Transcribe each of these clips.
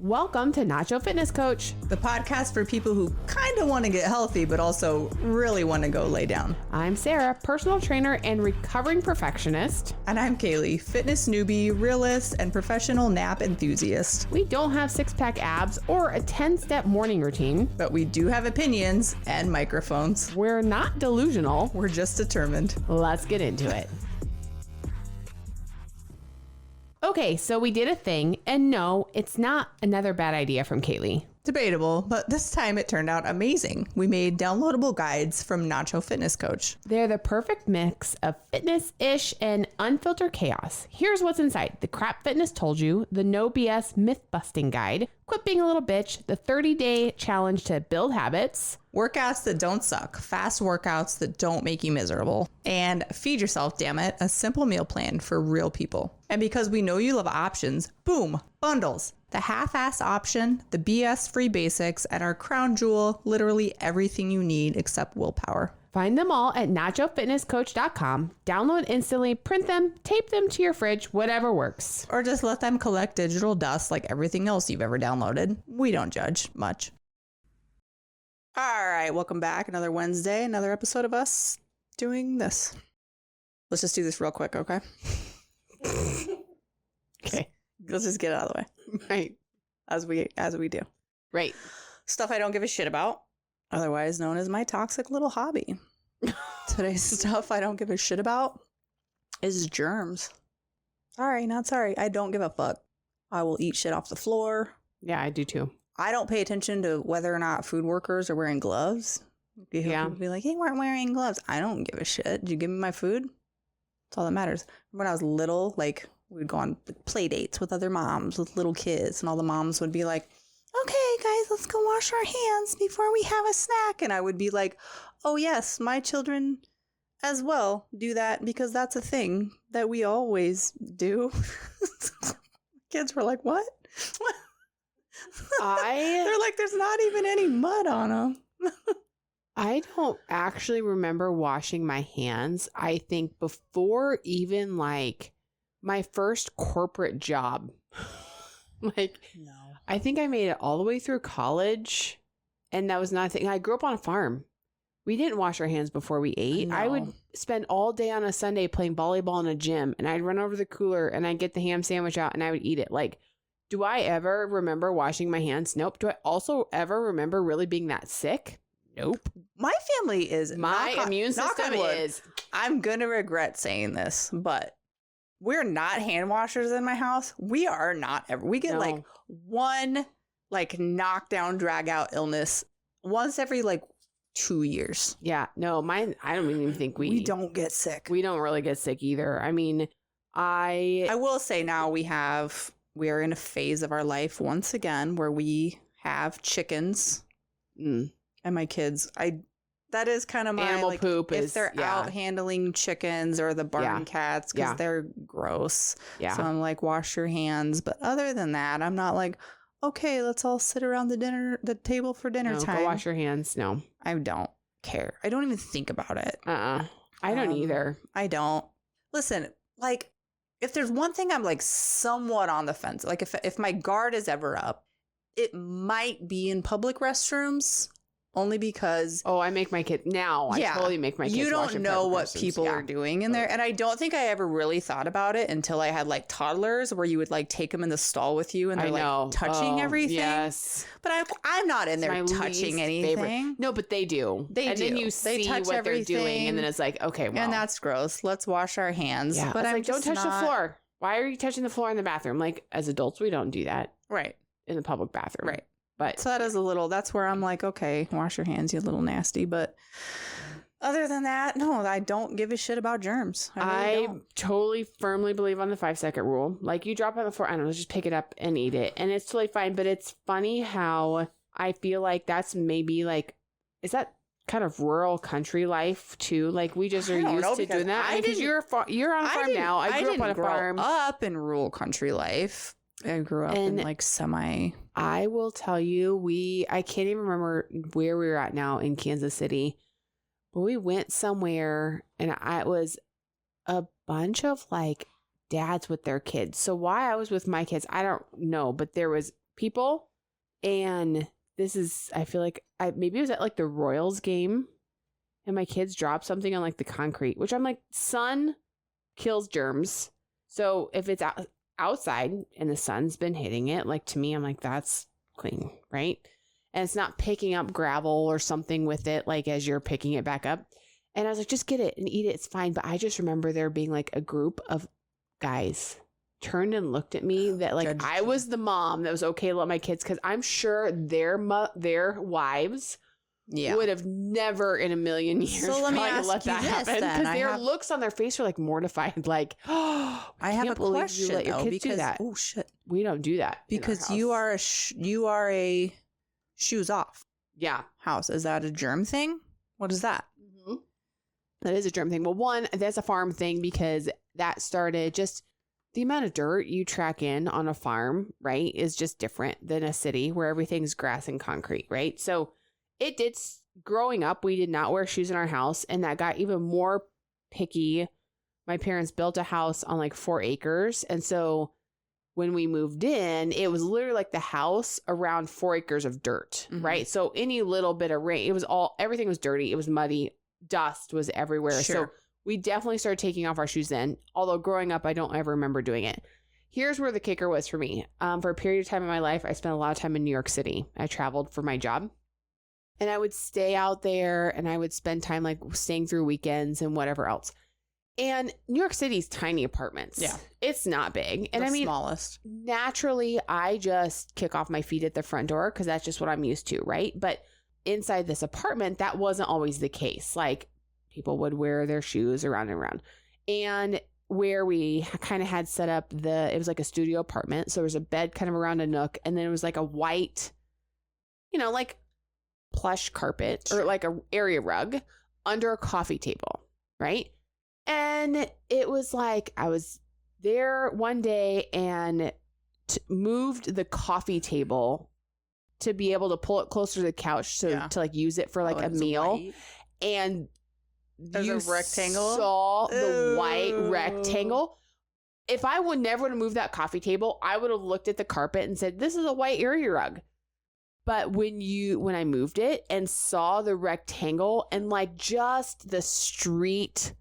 Welcome to Nacho Fitness Coach, the podcast for people who kind of want to get healthy, but also really want to go lay down. I'm Sara, personal trainer and recovering perfectionist. And I'm Caleigh, fitness newbie, realist, and professional nap enthusiast. We don't have six-pack abs or a 10-step morning routine. But we do have opinions and microphones. We're not delusional. We're just determined. Let's get into it. Okay, so we did a thing, and no, it's not another bad idea from Caleigh. Debatable, but this time it turned out amazing. We made downloadable guides from Nacho Fitness Coach. They're the perfect mix of fitness-ish and unfiltered chaos. Here's what's inside. The Crap Fitness Told You, the No BS Myth-Busting Guide, Quit Being a Little Bitch, the 30-Day Challenge to Build Habits, Workouts that don't suck, fast workouts that don't make you miserable, and Feed Yourself, damn it, a simple meal plan for real people. And because we know you love options, boom, bundles. The half-ass option, the BS-free basics, and our crown jewel, literally everything you need except willpower. Find them all at nachofitnesscoach.com. Download instantly, print them, tape them to your fridge, whatever works. Or just let them collect digital dust like everything else you've ever downloaded. We don't judge much. All right, welcome back. Another Wednesday, another episode of us doing this. Let's just do this real quick, okay? Okay. Let's just get it out of the way. Right. As we do. Right. Stuff I don't give a shit about, otherwise known as my toxic little hobby. Today's stuff I don't give a shit about is germs. Sorry, not sorry. I don't give a fuck. I will eat shit off the floor. Yeah, I do too. I don't pay attention to whether or not food workers are wearing gloves. You hear people be like, "Hey, weren't wearing gloves." I don't give a shit. Did you give me my food? That's all that matters. When I was little, like, we'd go on play dates with other moms with little kids, and all the moms would be like, "Okay, guys, let's go wash our hands before we have a snack." And I would be like, "Oh, yes, my children as well do that because that's a thing that we always do." Kids were like, "What?" They're like, "There's not even any mud on them." I don't actually remember washing my hands. I think before even like my first corporate job. Like, no. I think I made it all the way through college, and that was not a thing. I grew up on a farm. We didn't wash our hands before we ate. No. I would spend all day on a Sunday playing volleyball in a gym, and I'd run over to the cooler and I'd get the ham sandwich out and I would eat it. Like, do I ever remember washing my hands? Nope. Do I also ever remember really being that sick? Nope. My family is my immune system is. I'm gonna regret saying this, but we're not hand washers in my house. We are not ever. We get like one like knockdown, drag out illness once every like 2 years. Yeah. No, mine. I don't even think we don't get sick. We don't really get sick either. I mean, I will say now we are in a phase of our life once again where we have chickens. And my kids, that is kind of my animal like, poop. If they're out handling chickens or the barn cats because they're gross. Yeah. So I'm like, wash your hands. But other than that, I'm not like, okay, let's all sit around the table for dinner time. Go wash your hands. No, I don't care. I don't even think about it. I don't either. I don't. Listen, like, if there's one thing I'm like somewhat on the fence, like if my guard is ever up, it might be in public restrooms. Only because... Oh, I make my kids... Now, I totally make my kids You wash don't know what people are doing in there. And I don't think I ever really thought about it until I had, like, toddlers where you would, like, take them in the stall with you and they're, like, touching everything. Yes. But I'm not in there touching anything. Favorite. No, but they do. And then you see what they're doing and then it's like, okay, well... And that's gross. Let's wash our hands. Yeah. But I'm like, don't touch the floor. Why are you touching the floor in the bathroom? Like, as adults, we don't do that. Right. In the public bathroom. Right. But so that is that's where I'm like, okay, wash your hands, you little nasty. But other than that, no, I don't give a shit about germs. I totally firmly believe on the 5-second rule. Like, you drop it on the floor, I don't know, just pick it up and eat it. And it's totally fine. But it's funny how I feel like that's maybe like, is that kind of rural country life too? Like, we just are used to doing that. Because you're on a farm now. I grew up on a farm. Up in rural country life. I grew up in like semi. I will tell you, I can't even remember where we were at now in Kansas City, but we went somewhere and it was a bunch of like dads with their kids. So why I was with my kids, I don't know, but there was people. And this is, I feel like maybe it was at like the Royals game and my kids dropped something on like the concrete, which I'm like, sun kills germs. So if it's outside and the sun's been hitting it, like to me, I'm like, that's clean, right? And it's not picking up gravel or something with it, like as you're picking it back up. And I was like, just get it and eat it. It's fine. But I just remember there being like a group of guys turned and looked at me that like I was the mom that was okay to let my kids, because I'm sure their wives would have never in a million years let that happen, because their looks on their face were like mortified, like, oh, I have a question you let your kids do that. Oh shit, we don't do that because you are a shoes off house. Is that a germ thing? What is that? Mm-hmm. That is a germ thing. Well, one, that's a farm thing, because that started just the amount of dirt you track in on a farm, right, is just different than a city where everything's grass and concrete, right? So it did, growing up, we did not wear shoes in our house, and that got even more picky. My parents built a house on like 4 acres. And so when we moved in, it was literally like the house around 4 acres of dirt, right? So any little bit of rain, everything was dirty. It was muddy. Dust was everywhere. Sure. So we definitely started taking off our shoes then. Although growing up, I don't ever remember doing it. Here's where the kicker was for me. For a period of time in my life, I spent a lot of time in New York City. I traveled for my job. And I would stay out there and I would spend time like staying through weekends and whatever else. And New York City's tiny apartments. Yeah. It's not big. And smallest. Naturally, I just kick off my feet at the front door because that's just what I'm used to, right? But inside this apartment, that wasn't always the case. Like, people would wear their shoes around and around. And where we kind of had set up it was like a studio apartment. So there was a bed kind of around a nook. And then it was like a white, like plush carpet or like a area rug under a coffee table, right? And it was like I was there one day and moved the coffee table to be able to pull it closer to the couch to like use it for like a meal. White. And there's a rectangle. Saw the white rectangle. If I would never have moved that coffee table, I would have looked at the carpet and said, this is a white area rug. But when I moved it and saw the rectangle and like just the street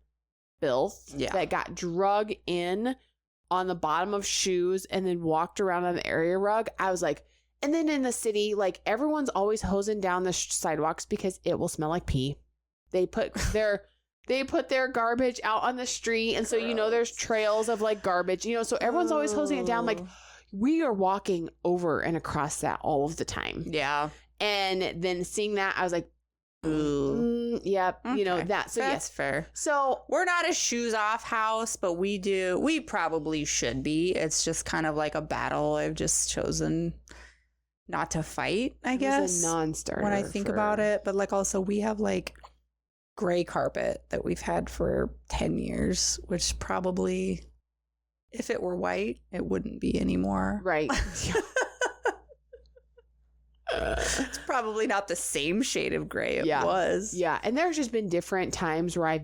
filth that got drug in on the bottom of shoes and then walked around on the area rug, I was like, and then in the city, like everyone's always hosing down the sidewalks because it will smell like pee. They put their garbage out on the street. And so, there's trails of like garbage, so everyone's always hosing it down. Like, we are walking over and across that all of the time. Yeah. And then seeing that, I was like, ooh, yep. Okay. That. So that's fair. So we're not a shoes off house, but we probably should be. It's just kind of like a battle I've just chosen not to fight, I guess. It's a non-starter when I think about it. But like also we have like gray carpet that we've had for 10 years, which probably, if it were white, it wouldn't be anymore. Right. It's probably not the same shade of gray it was. Yeah. And there's just been different times where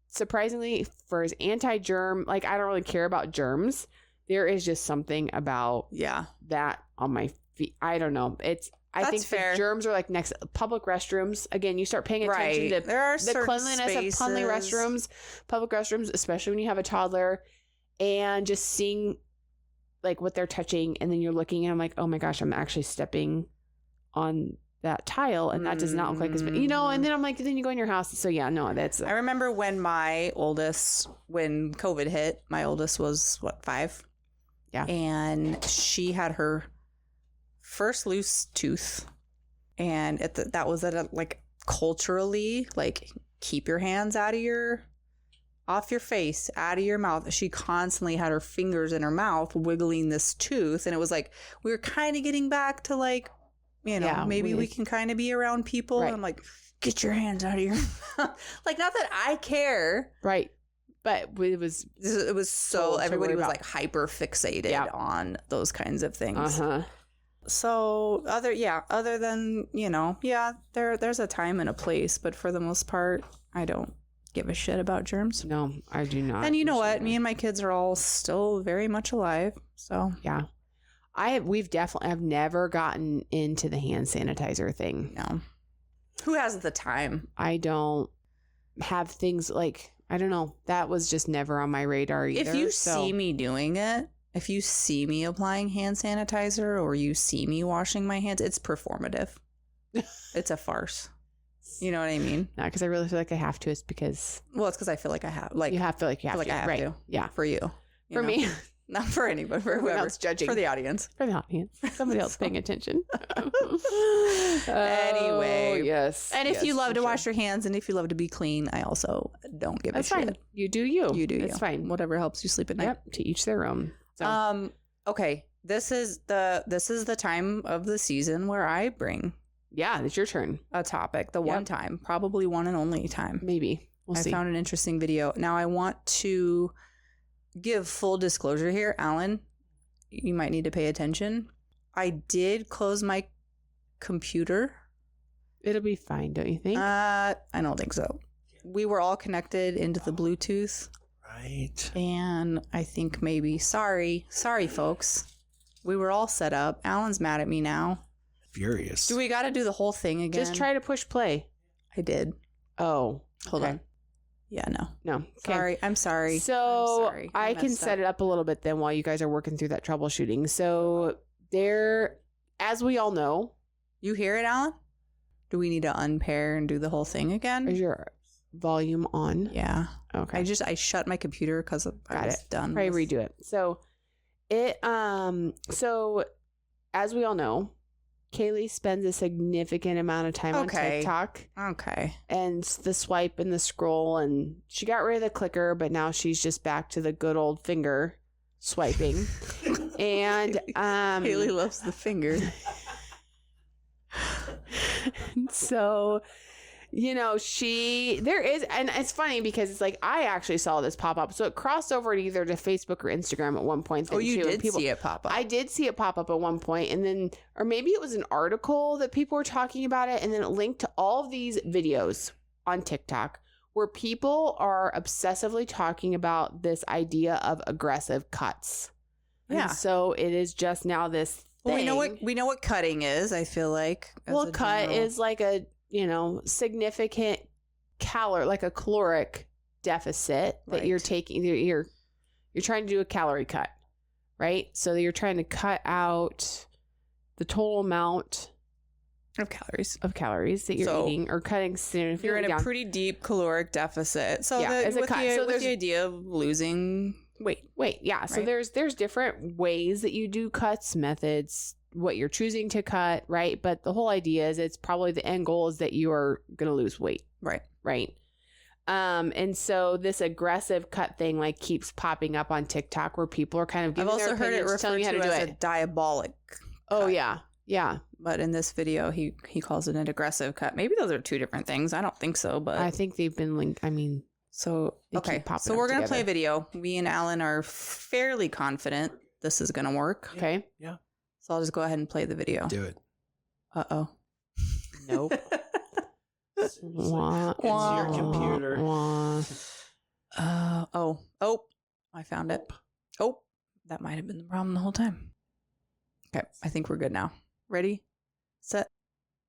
surprisingly, for as anti-germ, like I don't really care about germs. There is just something about that on my feet. I don't know. I think fair. Germs are like next public restrooms. Again, you start paying attention to the cleanliness of public restrooms, especially when you have a toddler, and just seeing like what they're touching. And then you're looking and I'm like, oh my gosh, I'm actually stepping on that tile. And that does not look like, and then I'm like, then you go in your house. So that's. I remember when when COVID hit, my oldest was 5. Yeah. And she had her first loose tooth, and that was like culturally, like, keep your hands off your face, out of your mouth. She constantly had her fingers in her mouth wiggling this tooth, and it was like we were kind of getting back to like, maybe we can kind of be around people. Right. And I'm like, get your hands out of your mouth. Like, not that I care, right? But it was so everybody was like hyper fixated on those kinds of things. So other than, there's a time and a place, but for the most part, I don't give a shit about germs. No, I do not. And you know what? Me and my kids are all still very much alive. So yeah, I've never gotten into the hand sanitizer thing. No. Who has the time? I don't have things like, I don't know. That was just never on my radar either. If you see me doing it, if you see me applying hand sanitizer or you see me washing my hands, it's performative. It's a farce. You know what I mean? Not because I really feel like I have to. It's because... Well, it's because I feel like I have. Like, you have to, like you have I to. I have right. to. Yeah. For you. For me. Not for anybody. For whoever. else judging. For the audience. For the audience. Somebody else paying attention. Anyway. Yes. And if you love to wash your hands and if you love to be clean, I also don't give a shit. That's fine. You do you. You do you. It's fine. Whatever helps you sleep at night. Yep. To each their own. So. Okay. This is the time of the season where I bring Yeah, it's your turn. a topic. The one time, probably one and only time. Maybe. We'll see. I found an interesting video. Now I want to give full disclosure here, Alan. You might need to pay attention. I did close my computer. It'll be fine, don't you think? I don't think so. We were all connected into the Bluetooth. Right. And I think maybe, sorry, folks. We were all set up. Alan's mad at me now. Furious. Do we got to do the whole thing again? Just try to push play. I did. Oh. Hold okay. on. Yeah, no. No. Okay. Sorry. I'm sorry. So I'm sorry. I can set it up a little bit then while you guys are working through that troubleshooting. So there, as we all know. You hear it, Alan? Do we need to unpair and do the whole thing again? Is your volume on? Yeah. Okay. I shut my computer because I was done. Probably redo it. So so as we all know, Caleigh spends a significant amount of time on TikTok. Okay. And the swipe and the scroll, and she got rid of the clicker, but now she's just back to the good old finger swiping. And Caleigh loves the finger. So, you know, there is, and it's funny because it's like, I actually saw this pop up. So it crossed over either to Facebook or Instagram at one point. Oh, you did see it pop up. I did see it pop up at one point, and then, or maybe it was an article that people were talking about it, and then it linked to all of these videos on TikTok where people are obsessively talking about this idea of aggressive cuts. Yeah. And so it is just now this thing. Well, we know what cutting is, I feel like. Well, cut is like a, significant like a caloric deficit that you're taking. You're trying to do a calorie cut, right? So you're trying to cut out the total amount of calories that you're eating, or cutting significantly You're in down. A pretty deep caloric deficit. So yeah, as a cut. So there's the idea of losing weight. Yeah. Right? So there's different ways that you do cuts, methods, what you're choosing to cut, right? But the whole idea is it's probably the end goal is that you are going to lose weight. Right. And so this aggressive cut thing like keeps popping up on TikTok where people are kind of giving their opinions, I've also heard it referred to as a diabolic Oh, cut. yeah. Yeah. But in this video, he calls it an aggressive cut. Maybe those are two different things. I don't think so, but I think they've been linked. I mean, so okay. So we're going to play a video. Me and Alan are fairly confident this is going to work. Okay. Yeah. So I'll just go ahead and play the video. Do it. Uh-oh. Nope. It's your computer. Oh, I found it. Oh, that might have been the problem the whole time. Okay, I think we're good now. Ready, set.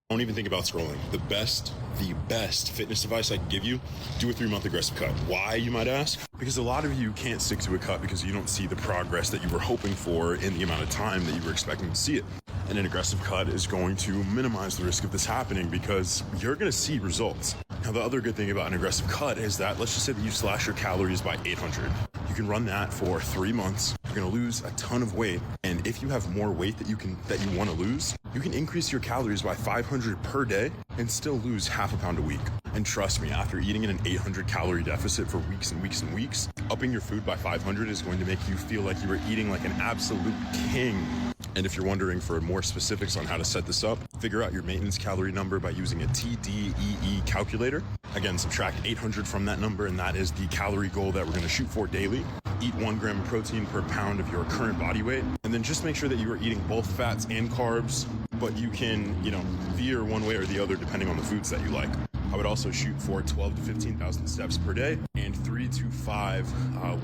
Don't even think about scrolling. The best fitness advice I can give you, do a 3-month aggressive cut. Why, you might ask? Because a lot of you can't stick to a cut because you don't see the progress that you were hoping for in the amount of time that you were expecting to see it. And an aggressive cut is going to minimize the risk of this happening because you're going to see results. Now, the other good thing about an aggressive cut is that, let's just say that you slash your calories by 800. You can run that for 3 months. You're going to lose a ton of weight. And if you have more weight that you want to lose, you can increase your calories by 500 per day and still lose half a pound a week. And trust me, after eating in an 800 calorie deficit for weeks and weeks and weeks, upping your food by 500 is going to make you feel like you were eating like an absolute king. And if you're wondering for more specifics on how to set this up, figure out your maintenance calorie number by using a TDEE calculator. Again, subtract 800 from that number, and that is the calorie goal that we're going to shoot for daily. Eat 1 gram of protein per pound of your current body weight, and then just make sure that you are eating both fats and carbs, but you can, veer one way or the other depending on the foods that you like. I would also shoot for 12 to 15,000 steps per day and 3 to 5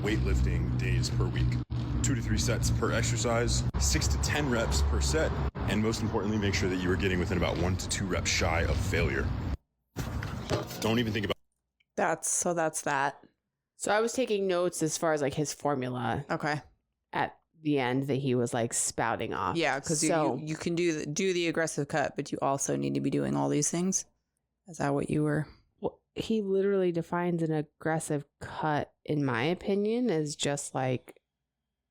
weightlifting days per week. 2 to 3 sets per exercise, 6 to 10 reps per set, and most importantly, make sure that you are getting within about 1 to 2 reps shy of failure. Don't even think about That's that. So I was taking notes as far as like his formula Okay. at the end that he was like spouting off. Yeah, because you can do the aggressive cut, but you also need to be doing all these things. Is that what you were? Well, he literally defines an aggressive cut, in my opinion, as just like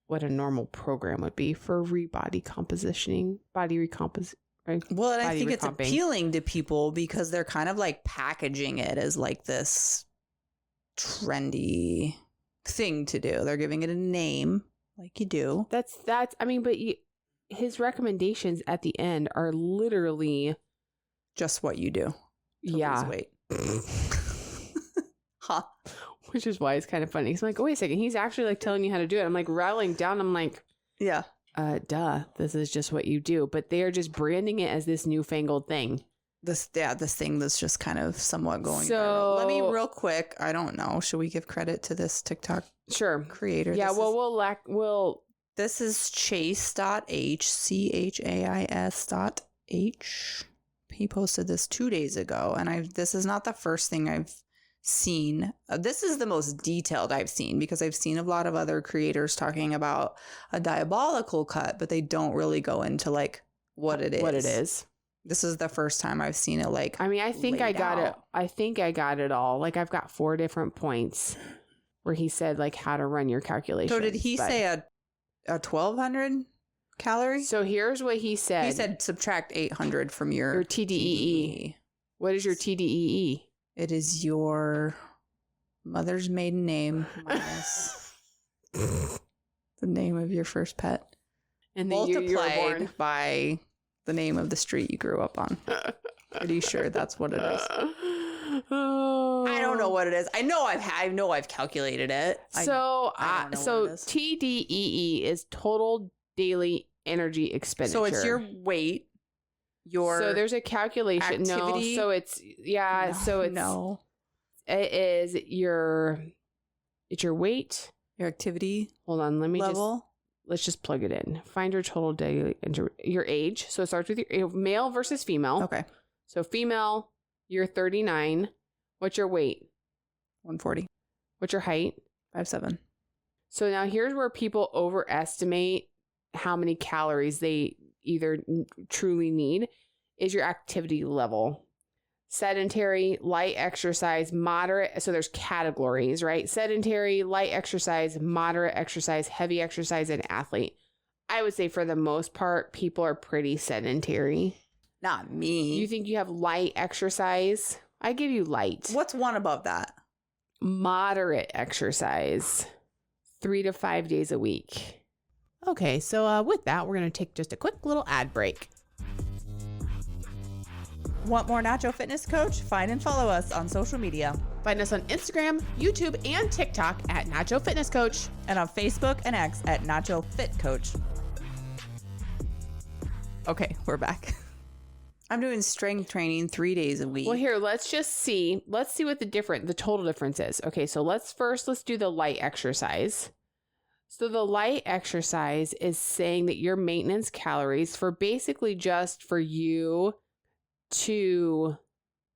what a normal program would be for body recompositioning, right? Well, and I Body think it's recomping. appealing to people because they're kind of like packaging it as like this trendy thing to do. They're giving it a name, like you do. That's I mean, but his recommendations at the end are literally Just what you do. To yeah. lose weight. Huh. Which is why it's kind of funny. He's like, oh, wait a second. He's actually like telling you how to do it. I'm like rattling down. I'm like, Yeah. duh. This is just what you do. But they are just branding it as this newfangled thing. This thing that's just kind of somewhat going So- viral. Let me real quick. I don't know. Should we give credit to this TikTok Sure. creator? Yeah. This We'll This is Chase.h, CHAIS.h. He posted this 2 days ago, and this is not the first thing I've seen. This is the most detailed I've seen because I've seen a lot of other creators talking about a diabolical cut, but they don't really go into like what it is. This is the first time I've seen it like I mean, I think I laid got it. out. I think I got it all. Like I've got 4 different points where he said like how to run your calculations. So did he but- say a 1,200 calorie? So here's what he said. He said subtract 800 from your TDEE. What is your TDEE? It is your mother's maiden name minus the name of your first pet. And the year you were Multiplied born. by the name of the street you grew up on. Pretty sure that's what it is. I don't know what it is. I know I've calculated it. I don't know what it is. TDEE is total daily energy expenditure. So it's your weight, so there's a calculation. activity? No, so it's no. it is your weight. Your activity Hold on, level. let's just plug it in. Find your total daily your age. So it starts with your male versus female. Okay. So female, you're 39. What's your weight? 140. What's your height? 5'7". So now here's where people overestimate how many calories they either truly need is your activity level. Sedentary, light exercise, moderate. So there's categories, right? Sedentary, light exercise, moderate exercise, heavy exercise, and athlete. I would say for the most part, people are pretty sedentary. Not me. You think you have light exercise? I give you light. What's one above that? Moderate exercise, 3 to 5 days a week. Okay, so with that, we're going to take just a quick little ad break. Want more Nacho Fitness Coach? Find and follow us on social media. Find us on Instagram, YouTube, and TikTok at Nacho Fitness Coach. And on Facebook and X at Nacho Fit Coach. Okay, we're back. I'm doing strength training 3 days a week. Well, here, let's see what the total difference is. Okay, so let's do the light exercise. So the light exercise is saying that your maintenance calories for basically just for you to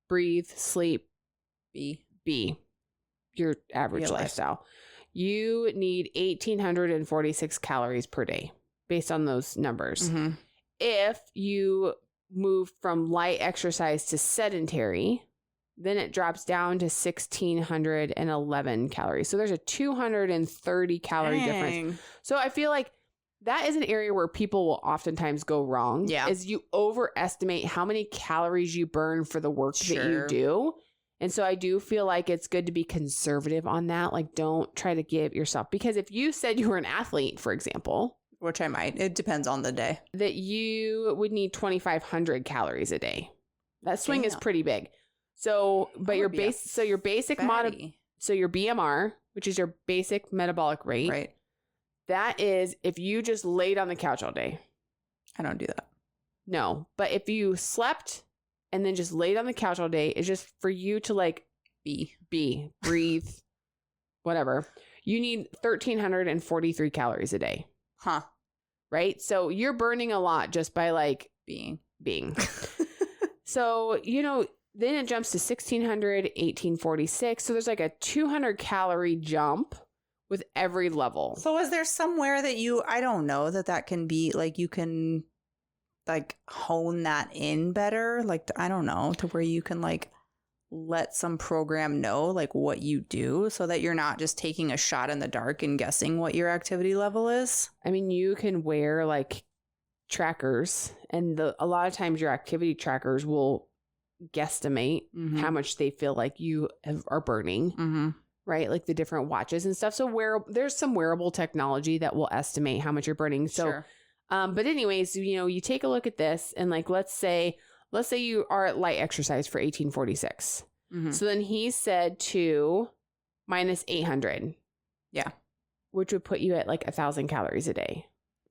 breathe, sleep, be your average lifestyle. You need 1,846 calories per day based on those numbers. Mm-hmm. If you move from light exercise to sedentary, then it drops down to 1,611 calories. So there's a 230 calorie difference. So I feel like that is an area where people will oftentimes go wrong. Yeah. Is you overestimate how many calories you burn for the work that you do. And so I do feel like it's good to be conservative on that. Like, don't try to give yourself, because if you said you were an athlete, for example, which I might, it depends on the day, that you would need 2,500 calories a day. That swing is pretty big. So, but your basic your BMR, which is your basic metabolic rate, right? That is if you just laid on the couch all day. I don't do that. No, but if you slept and then just laid on the couch all day, it's just for you to like be, breathe, whatever. you need 1,343 calories a day. Huh. Right? So you're burning a lot just by like Being. So, then it jumps to 1,600, 1,846. So there's like a 200 calorie jump with every level. So is there somewhere that I don't know, that can be like, you can like hone that in better? Like, I don't know, to where you can like let some program know like what you do so that you're not just taking a shot in the dark and guessing what your activity level is? I mean, you can wear like trackers, and a lot of times your activity trackers will guesstimate how much they feel like you are burning, right? Like the different watches and stuff. So there's some wearable technology that will estimate how much you're burning. So, Sure. But anyways, you take a look at this, and like, let's say you are at light exercise for 1846. So then he said to minus 800. Yeah. Which would put you at like 1,000 calories a day.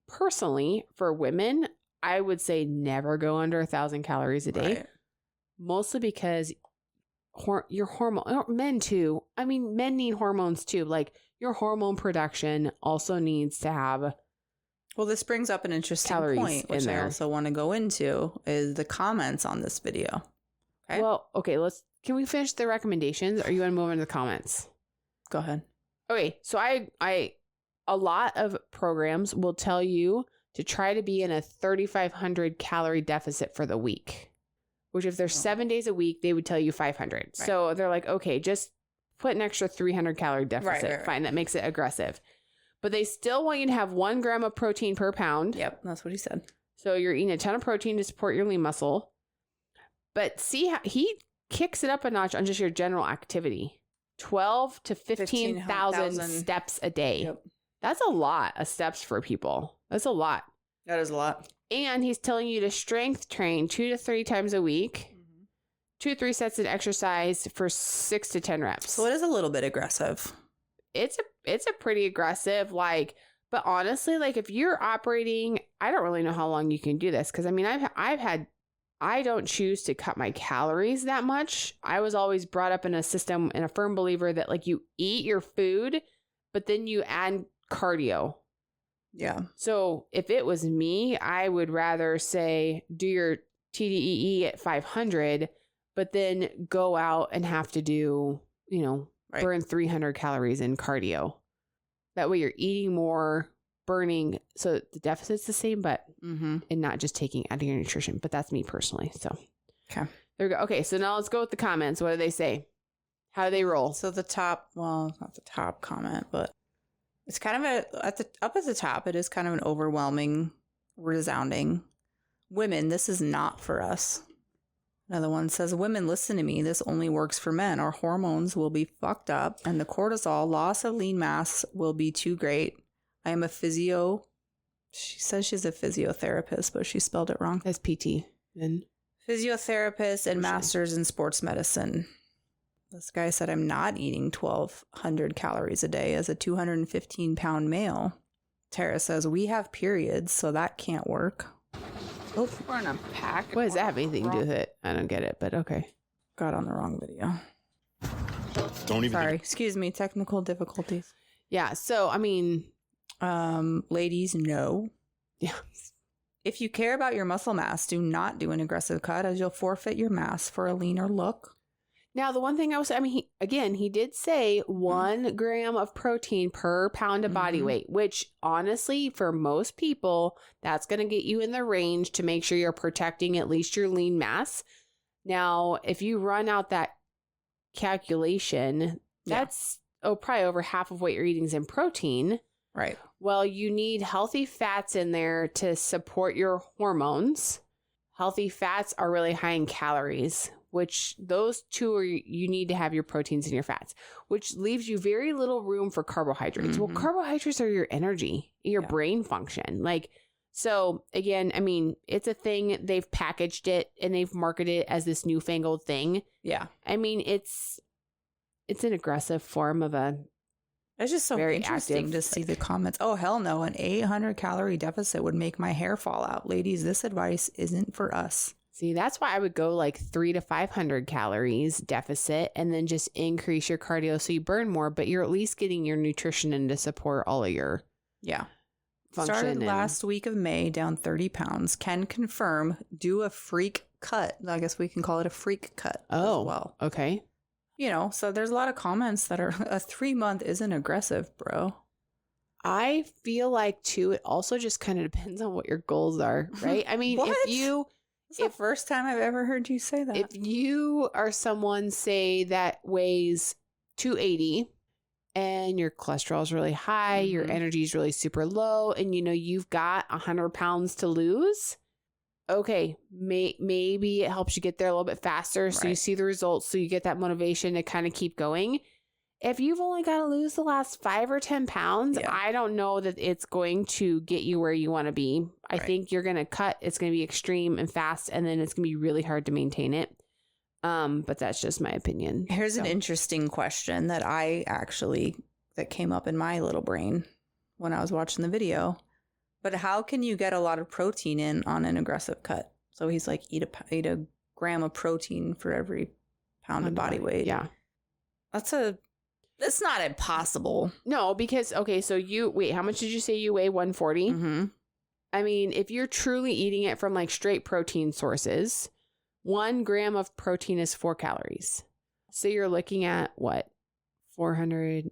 Personally, for women, I would say never go under 1,000 calories a day. Right. Mostly because your hormone, men too. I mean, men need hormones too. Like your hormone production also needs to have. Well, this brings up an interesting point, which I also want to go into, is the comments on this video. Okay. Well, okay, can we finish the recommendations, or you want to move into the comments? Go ahead. Okay, so a lot of programs will tell you to try to be in a 3,500 calorie deficit for the week, which if there's 7 days a week, they would tell you 500. Right. So they're like, okay, just put an extra 300 calorie deficit. Right. Fine. That makes it aggressive. But they still want you to have 1 gram of protein per pound. Yep. That's what he said. So you're eating a ton of protein to support your lean muscle. But see how he kicks it up a notch on just your general activity. 12 to 15,000 steps a day. Yep. That's a lot of steps for people. That's a lot. That is a lot. And he's telling you to strength train 2 to 3 times a week, 2 to 3 sets of exercise for 6 to 10 reps. So it is a little bit aggressive. It's a pretty aggressive, like, but honestly, like if you're operating, I don't really know how long you can do this. Cause I mean, I don't choose to cut my calories that much. I was always brought up in a system and a firm believer that like you eat your food, but then you add cardio. Yeah. So if it was me, I would rather say do your TDEE at 500, but then go out and have to do, burn 300 calories in cardio. That way you're eating more, burning. So the deficit's the same, but and not just taking out of your nutrition. But that's me personally. So okay, there we go. Okay, so now let's go with the comments. What do they say? How do they roll? So not the top comment, but it's kind of up at the top. It is kind of an overwhelming, resounding. Women, this is not for us. Another one says, women, listen to me. This only works for men. Our hormones will be fucked up and the cortisol loss of lean mass will be too great. I am a she says she's a physiotherapist, but she spelled it wrong. That's PT. And physiotherapist and master's in sports medicine. This guy said, I'm not eating 1,200 calories a day as a 215-pound male. Tara says, we have periods, so that can't work. Oh, we're going to unpack. What does that have anything to do with it? I don't get it, but okay. Got on the wrong video. Sorry, excuse me, technical difficulties. Yeah, so, I mean... ladies, no. Yeah. If you care about your muscle mass, do not do an aggressive cut as you'll forfeit your mass for a leaner look. Now, the one thing I was, he did say 1 gram of protein per pound of body weight, which honestly, for most people, that's going to get you in the range to make sure you're protecting at least your lean mass. Now, if you run out that calculation, that's probably over half of what you're eating is in protein. Right. Well, you need healthy fats in there to support your hormones. Healthy fats are really high in calories, which those two are, you need to have your proteins and your fats, which leaves you very little room for carbohydrates. Well, carbohydrates are your energy, your brain function. Like, so again, I mean, it's a thing. They've packaged it and they've marketed it as this newfangled thing. Yeah. I mean, it's an aggressive form of it's just so very interesting to see the comments. Oh, hell no. An 800 calorie deficit would make my hair fall out. Ladies, this advice isn't for us. See, that's why I would go like 300 to 500 calories deficit and then just increase your cardio so you burn more, but you're at least getting your nutrition in to support all of your function. Started last week of May, down 30 pounds. Can confirm, do a freak cut. I guess we can call it a freak cut as well. Okay. You know, so there's a lot of comments that are a 3-month isn't aggressive, bro. I feel like, too, it also just kind of depends on what your goals are, right? I mean, It's the first time I've ever heard you say that. If you are someone, say, that weighs 280 and your cholesterol is really high, your energy is really super low, and you've got 100 pounds to lose, okay, maybe it helps you get there a little bit faster so you see the results, so you get that motivation to kind of keep going. If you've only got to lose the last 5 or 10 pounds, I don't know that it's going to get you where you want to be. I think you're going to cut. It's going to be extreme and fast, and then it's going to be really hard to maintain it. But that's just my opinion. Here's an interesting question that that came up in my little brain when I was watching the video. But how can you get a lot of protein in on an aggressive cut? So he's like, eat a gram of protein for every pound of body weight. Yeah. That's not impossible. No, because, okay, so how much did you say you weigh? 140? Mm-hmm. I mean, if you're truly eating it from like straight protein sources, 1 gram of protein is 4 calories. So you're looking at what? 400,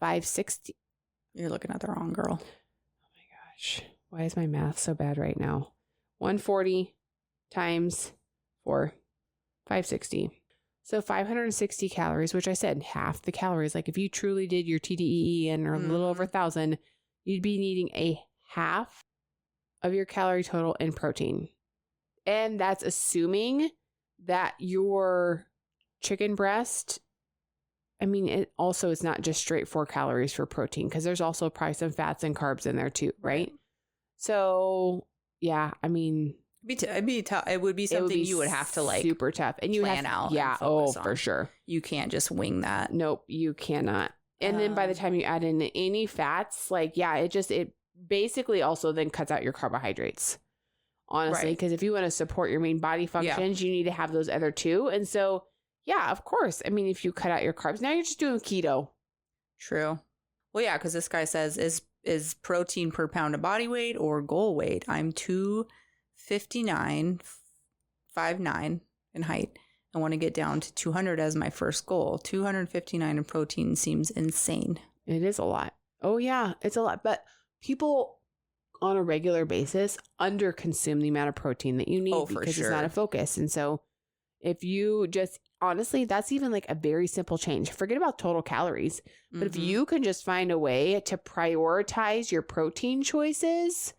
560? You're looking at the wrong girl. Oh my gosh. Why is my math so bad right now? 140 times 4, 560. So 560 calories, which I said half the calories. Like if you truly did your TDEE and or a little over 1,000, you'd be needing a half of your calorie total in protein. And that's assuming that your chicken breast, I mean, it also is not just straight 4 calories for protein because there's also probably some fats and carbs in there too, right? So yeah, I mean... It'd be tough. It would be something you would have to like super tough, and you plan out. Yeah, for sure. You can't just wing that. Nope, you cannot. And then by the time you add in any fats, like it basically also then cuts out your carbohydrates. Honestly, because if you want to support your main body functions, you need to have those other two. And so, yeah, of course. I mean, if you cut out your carbs, now you're just doing keto. True. Well, yeah, because this guy says is protein per pound of body weight or goal weight. I'm 259, 5'9" in height. I want to get down to 200 as my first goal. 259 in protein seems insane. It is a lot. Oh, yeah, it's a lot. But people on a regular basis underconsume the amount of protein that you need because it's not a focus. And so if you just, honestly, that's even like a very simple change. Forget about total calories. But if you can just find a way to prioritize your protein choices,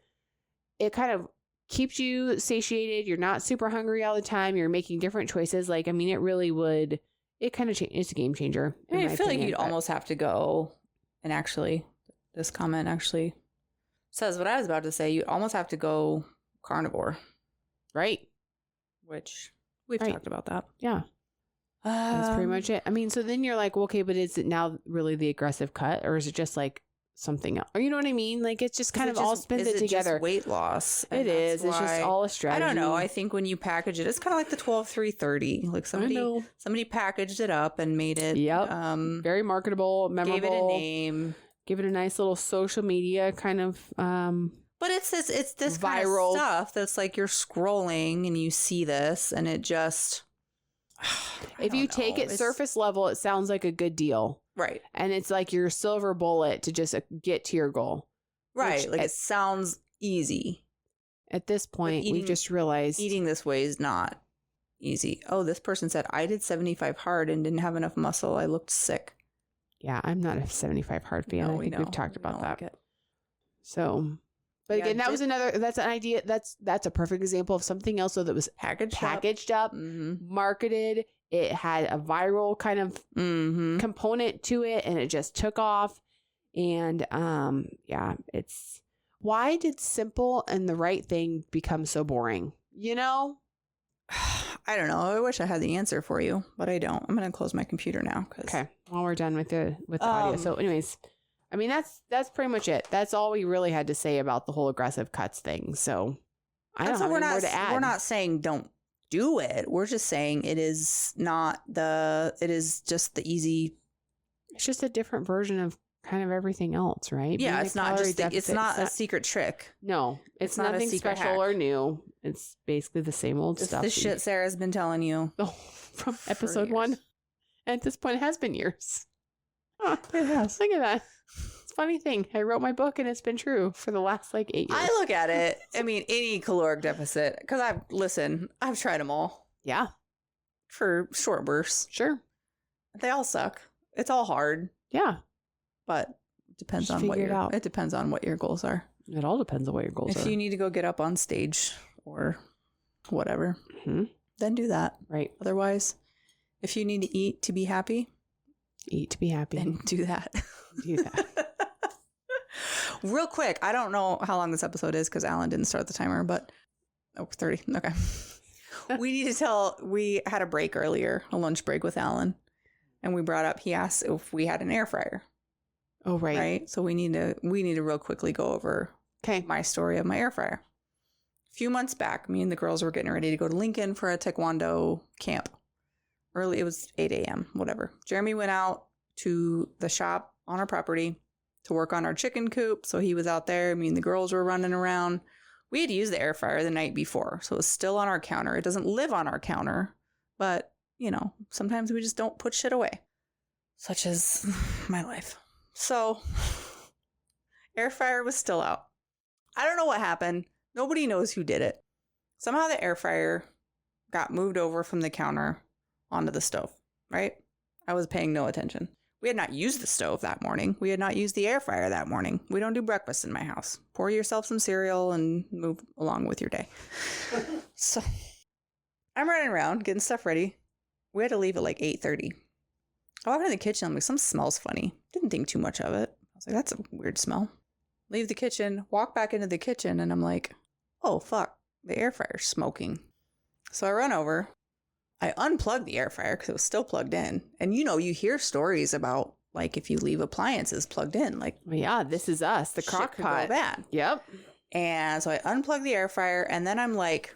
it kind of keeps you satiated. You're not super hungry all the time. You're making different choices. Like, I mean, it really would, it kind of it's a game changer. I mean, I feel like you'd almost have to go, and actually, this comment actually says what I was about to say. You almost have to go carnivore. Right. Which we've talked about that. Yeah. That's pretty much it. I mean, so then you're like, well, okay, but is it now really the aggressive cut, or is it just like something else? Or you know what I mean? Like it's just kind of all spins it together. Just weight loss. It is. It's just all a strategy. I don't know. I think when you package it, it's kind of like the 12-3-30. Like somebody packaged it up and made it. Yep. Very marketable, memorable. Gave it a name. Give it a nice little social media kind of. But it's this viral kind of stuff that's like you're scrolling and you see this and it just. If you take it surface level, it sounds like a good deal. Right. And it's like your silver bullet to just get to your goal. Right. Like it sounds easy. At this point, we've just realized eating this way is not easy. Oh, this person said, I did 75 hard and didn't have enough muscle. I looked sick. Yeah, I'm not a 75 hard fan. I think we've talked about that. Like so, but again, that's an idea. That's a perfect example of something else that was packaged up, marketed. It had a viral kind of component to it, and it just took off. And it's why did simple and the right thing become so boring? You know, I don't know. I wish I had the answer for you, but I don't. I'm going to close my computer now. Okay, well, we're done with the audio. So, anyways, I mean that's pretty much it. That's all we really had to say about the whole aggressive cuts thing. So, I don't have any more to add. We're not saying don't do it. We're just saying it is just the easy. It's just a different version of kind of everything else, right? Yeah, it's not a secret trick. No, it's not nothing special hack. Or new. It's basically the same old stuff. The shit Sarah's been telling you. Oh, from episode 1. And at this point, it has been years. Oh, it has. Look at that. It's a funny thing. I wrote my book and it's been true for the last 8 years. I look at it. I mean, any caloric deficit, because I've tried them all. Yeah. For short bursts. Sure. They all suck. It's all hard. Yeah. But it depends on what your goals are. It all depends on what your goals are. If you need to go get up on stage or whatever, then do that. Right. Otherwise, if you need to eat to be happy, then do that. Do that. Real quick, I don't know how long this episode is because Alan didn't start the timer, but 30. Okay. We had a break earlier, a lunch break with Alan, and we brought up, he asked if we had an air fryer. Oh, right. Right. So we need to real quickly go over my story of my air fryer. A few months back, me and the girls were getting ready to go to Lincoln for a taekwondo camp. Early, it was 8 a.m., whatever. Jeremy went out to the shop on our property to work on our chicken coop. So he was out there. Me and the girls were running around. We had used the air fryer the night before. So it was still on our counter. It doesn't live on our counter. But, sometimes we just don't put shit away. Such as my life. So, air fryer was still out. I don't know what happened. Nobody knows who did it. Somehow the air fryer got moved over from the counter onto the stove, right? I was paying no attention. We had not used the stove that morning. We had not used the air fryer that morning. We don't do breakfast in my house. Pour yourself some cereal and move along with your day. So, I'm running around, getting stuff ready. We had to leave at 8:30. I walked in the kitchen. I'm like, something smells funny. Didn't think too much of it. I was like, that's a weird smell. Leave the kitchen, walk back into the kitchen, and I'm like, oh, fuck, the air fryer's smoking. So I run over. I unplugged the air fryer because it was still plugged in. And you hear stories about, if you leave appliances plugged in. Yeah, this is us, the crock pot. Could go bad. Yep. And so I unplugged the air fryer, and then I'm like,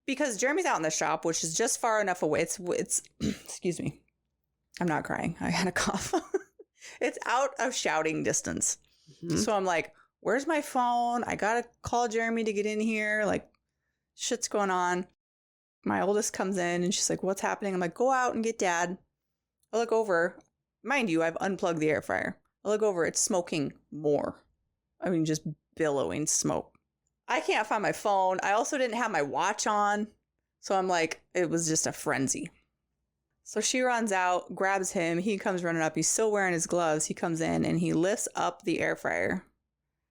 because Jeremy's out in the shop, which is just far enough away. It's excuse me. I'm not crying. I had a cough. It's out of shouting distance. Mm-hmm. So I'm like, where's my phone? I got to call Jeremy to get in here. Shit's going on. My oldest comes in and she's like, what's happening? I'm like, go out and get Dad. I look over. Mind you, I've unplugged the air fryer. I look over. It's smoking more. I mean, just billowing smoke. I can't find my phone. I also didn't have my watch on. So I'm like, it was just a frenzy. So she runs out, grabs him. He comes running up. He's still wearing his gloves. He comes in and he lifts up the air fryer.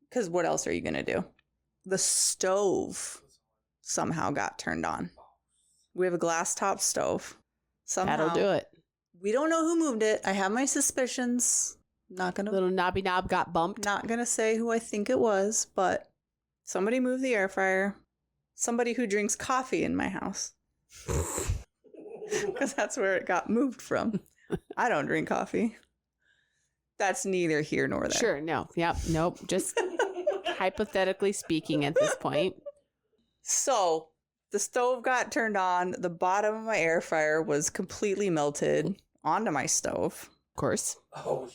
Because what else are you going to do? The stove somehow got turned on. We have a glass top stove. Somehow. That'll do it. We don't know who moved it. I have my suspicions. Not going to. Little knobby knob got bumped. Not going to say who I think it was, but somebody moved the air fryer. Somebody who drinks coffee in my house. Because that's where it got moved from. I don't drink coffee. That's neither here nor there. Sure, no. Yep, nope. Just hypothetically speaking at this point. So, the stove got turned on. The bottom of my air fryer was completely melted onto my stove. Of course. Oh.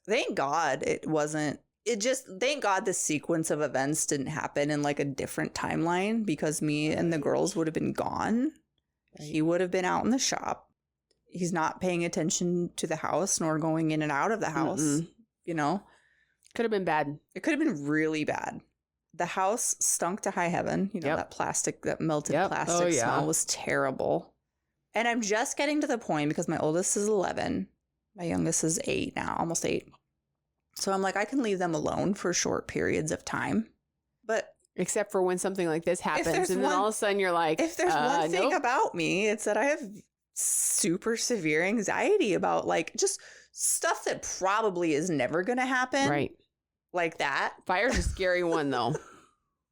Thank God it wasn't. Thank God the sequence of events didn't happen in a different timeline because me and the girls would have been gone. Right. He would have been out in the shop. He's not paying attention to the house nor going in and out of the house. Mm-mm. Could have been bad. It could have been really bad. The house stunk to high heaven. That melted plastic smell was terrible. And I'm just getting to the point because my oldest is 11. My youngest is 8 now, almost 8. So I'm like, I can leave them alone for short periods of time. But except for when something like this happens and then all of a sudden you're like, if there's one thing about me, it's that I have super severe anxiety about just stuff that probably is never going to happen. Right. Like that. Fire's a scary one though.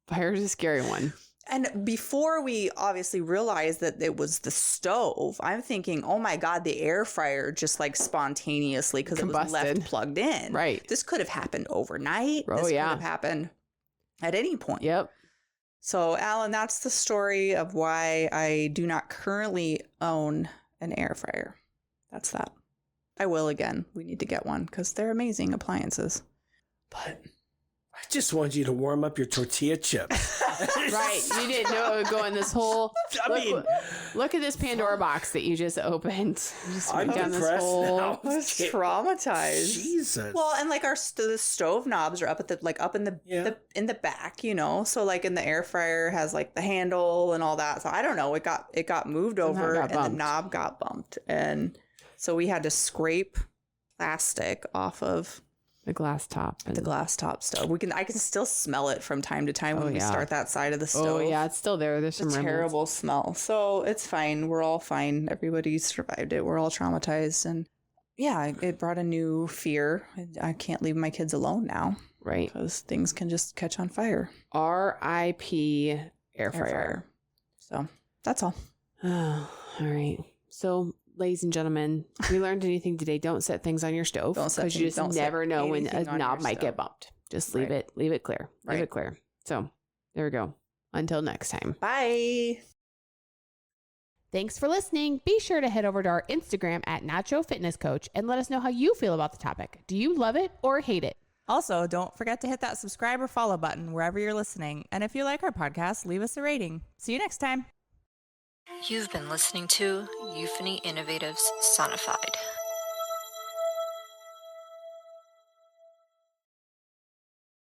Fire's a scary one. And before we obviously realized that it was the stove, I'm thinking, oh my God, the air fryer just spontaneously because it was left plugged in. Right. This could have happened overnight. Oh, this could have happened at any point. Yep. So, Alan, that's the story of why I do not currently own an air fryer. That's that. I will again. We need to get one because they're amazing appliances. But I just want you to warm up your tortilla chips. Right. You didn't know it would go in this whole... Look at this Pandora box that you just opened. I'm depressed now. I was traumatized. Jesus. Well, and like the stove knobs are up at in the back, you know. So like in the air fryer has like the handle and all that. So I don't know. It got moved over and the knob got bumped, and so we had to scrape plastic off of the glass top stove. I can still smell it from time to time when we start that side of the stove. Oh yeah, it's still there. There's some terrible smell. So it's fine. We're all fine. Everybody survived it. We're all traumatized, and yeah, it brought a new fear. I can't leave my kids alone now. Right. Because things can just catch on fire. R.I.P. air fryer. So that's all. All right. So, ladies and gentlemen, if we learned anything today, don't set things on your stove because you just never know when a knob might get bumped. Just leave it clear. Leave it clear. So there we go. Until next time. Bye. Thanks for listening. Be sure to head over to our Instagram at Nacho Fitness Coach and let us know how you feel about the topic. Do you love it or hate it? Also, don't forget to hit that subscribe or follow button wherever you're listening. And if you like our podcast, leave us a rating. See you next time. You've been listening to Euphony Innovatives Sonified.